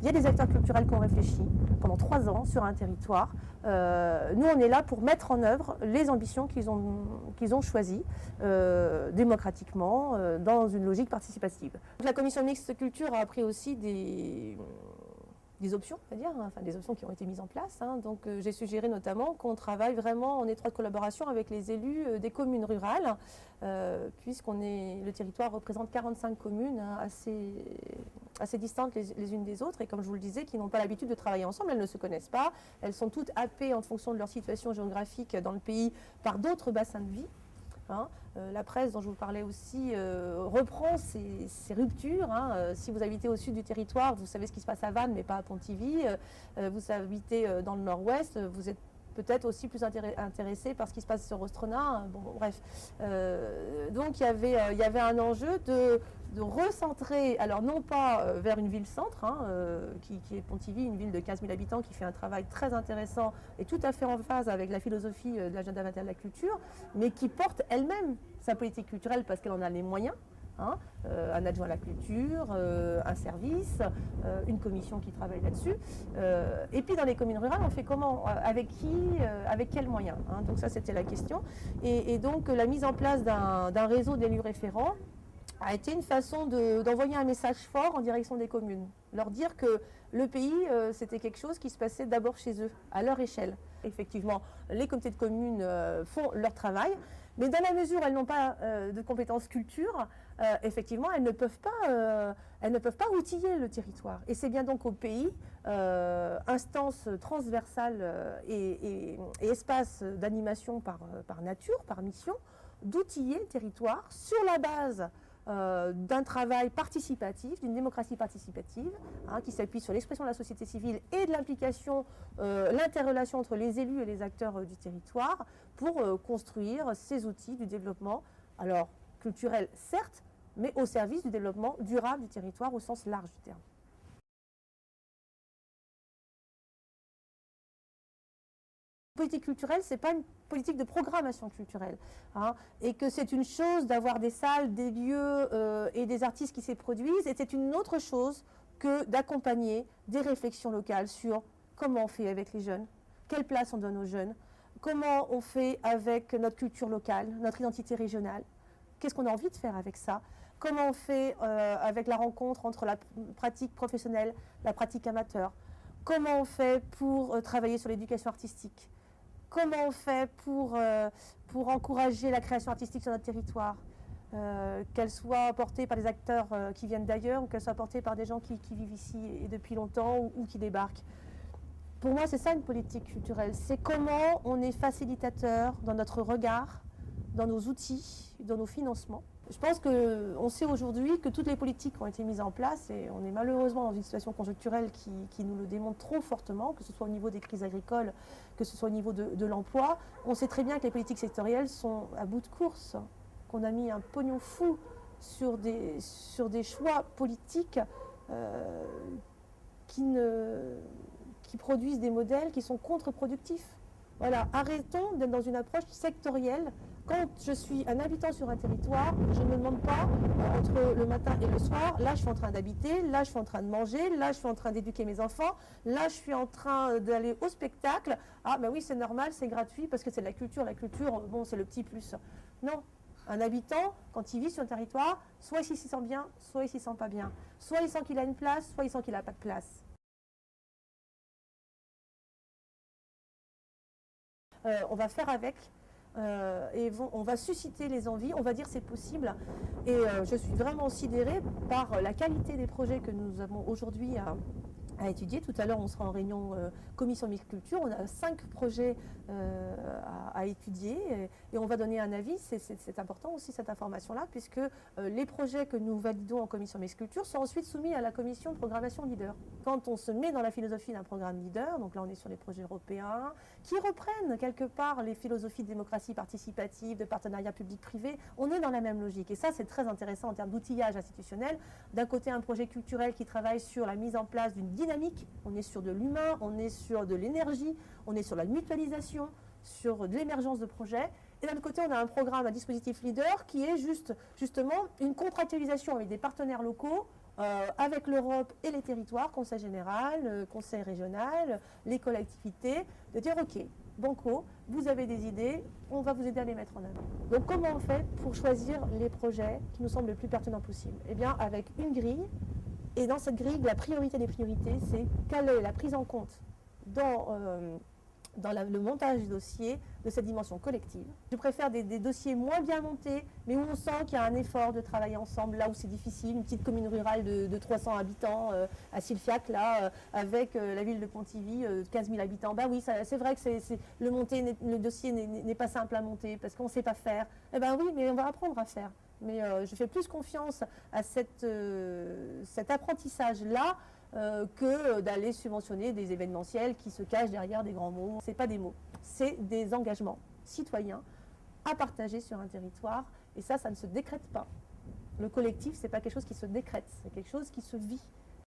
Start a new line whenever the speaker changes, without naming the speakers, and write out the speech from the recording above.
Il y a des acteurs culturels qui ont réfléchi pendant 3 ans sur un territoire. Nous, on est là pour mettre en œuvre les ambitions qu'ils ont choisies démocratiquement, dans une logique participative. Donc, la commission mixte culture a pris aussi des options, c'est-à-dire enfin, des options qui ont été mises en place. Donc j'ai suggéré notamment qu'on travaille vraiment en étroite collaboration avec les élus des communes rurales, le territoire représente 45 communes assez distantes les unes des autres, et comme je vous le disais, qui n'ont pas l'habitude de travailler ensemble, elles ne se connaissent pas, elles sont toutes happées en fonction de leur situation géographique dans le pays par d'autres bassins de vie. La presse dont je vous parlais aussi reprend ces ruptures. Si vous habitez au sud du territoire, vous savez ce qui se passe à Vannes, mais pas à Pontivy. Vous habitez dans le nord-ouest, vous êtes peut-être aussi plus intéressé par ce qui se passe sur Ostrona. Bon, bref. Donc il y avait un enjeu de recentrer, alors non pas vers une ville-centre, qui est Pontivy, une ville de 15 000 habitants qui fait un travail très intéressant et tout à fait en phase avec la philosophie de l'agenda 21 de la culture, mais qui porte elle-même sa politique culturelle parce qu'elle en a les moyens. Un adjoint à la culture, un service, une commission qui travaille là-dessus. Et puis dans les communes rurales, on fait comment, avec qui, avec quels moyens, donc ça c'était la question. Et donc la mise en place d'un réseau d'élus référents a été une façon d'envoyer un message fort en direction des communes. Leur dire que le pays, c'était quelque chose qui se passait d'abord chez eux, à leur échelle. Effectivement, les comités de communes font leur travail, mais dans la mesure où elles n'ont pas de compétences culture, effectivement, elles ne peuvent pas outiller le territoire. Et c'est bien donc au pays, instance transversale et espace d'animation par nature, par mission, d'outiller le territoire sur la base d'un travail participatif, d'une démocratie participative, qui s'appuie sur l'expression de la société civile et de l'implication, l'interrelation entre les élus et les acteurs du territoire pour construire ces outils du développement, alors culturel certes, mais au service du développement durable du territoire au sens large du terme. Politique culturelle, ce n'est pas une politique de programmation culturelle, et que c'est une chose d'avoir des salles, des lieux et des artistes qui s'y produisent, et c'est une autre chose que d'accompagner des réflexions locales sur comment on fait avec les jeunes, quelle place on donne aux jeunes, comment on fait avec notre culture locale, notre identité régionale, qu'est-ce qu'on a envie de faire avec ça, comment on fait avec la rencontre entre la pratique professionnelle, la pratique amateur, comment on fait pour travailler sur l'éducation artistique, comment on fait pour encourager la création artistique sur notre territoire, qu'elle soit portée par des acteurs qui viennent d'ailleurs ou qu'elle soit portée par des gens qui vivent ici et depuis longtemps ou qui débarquent. Pour moi, c'est ça une politique culturelle. C'est comment on est facilitateur dans notre regard, dans nos outils, dans nos financements. Je pense qu'on sait aujourd'hui que toutes les politiques ont été mises en place, et on est malheureusement dans une situation conjoncturelle qui nous le démontre trop fortement, que ce soit au niveau des crises agricoles, que ce soit au niveau de l'emploi. On sait très bien que les politiques sectorielles sont à bout de course, qu'on a mis un pognon fou sur des choix politiques qui produisent des modèles qui sont contre-productifs. Voilà, arrêtons d'être dans une approche sectorielle. Quand je suis un habitant sur un territoire, je ne me demande pas entre le matin et le soir, là je suis en train d'habiter, là je suis en train de manger, là je suis en train d'éduquer mes enfants, là je suis en train d'aller au spectacle. Ah ben oui, c'est normal, c'est gratuit parce que c'est de la culture, bon c'est le petit plus. Non, un habitant, quand il vit sur un territoire, soit il s'y sent bien, soit il s'y sent pas bien. Soit il sent qu'il a une place, soit il sent qu'il n'a pas de place. On va faire avec, et on va susciter les envies, on va dire c'est possible. Et je suis vraiment sidérée par la qualité des projets que nous avons aujourd'hui à étudier. Tout à l'heure, on sera en réunion commission mixte culture. On a 5 projets à étudier et on va donner un avis. C'est important aussi cette information-là, puisque les projets que nous validons en commission mixte culture sont ensuite soumis à la commission de programmation leader. Quand on se met dans la philosophie d'un programme leader, donc là on est sur les projets européens, qui reprennent quelque part les philosophies de démocratie participative, de partenariat public-privé, on est dans la même logique. Et ça, c'est très intéressant en termes d'outillage institutionnel. D'un côté, un projet culturel qui travaille sur la mise en place d'une dynamique, on est sur de l'humain, on est sur de l'énergie, on est sur la mutualisation, sur de l'émergence de projets. Et d'un autre côté, on a un programme, un dispositif leader qui est justement une contractualisation avec des partenaires locaux avec l'Europe et les territoires, conseil général, conseil régional, les collectivités, de dire ok, banco, vous avez des idées, on va vous aider à les mettre en œuvre. Donc comment on fait pour choisir les projets qui nous semblent le plus pertinents possible? Eh bien avec une grille, et dans cette grille, la priorité des priorités, c'est quelle est la prise en compte dans le montage du dossier de cette dimension collective. Je préfère des dossiers moins bien montés, mais où on sent qu'il y a un effort de travailler ensemble, là où c'est difficile, une petite commune rurale de 300 habitants à Silfiac, là, avec la ville de Pontivy, 15 000 habitants. Ben oui, c'est vrai que le dossier n'est pas simple à monter, parce qu'on ne sait pas faire. Eh bien oui, mais on va apprendre à faire. Mais je fais plus confiance à cet apprentissage-là que d'aller subventionner des événementiels qui se cachent derrière des grands mots. Ce n'est pas des mots, c'est des engagements citoyens à partager sur un territoire. Et ça ne se décrète pas. Le collectif, ce n'est pas quelque chose qui se décrète, c'est quelque chose qui se vit.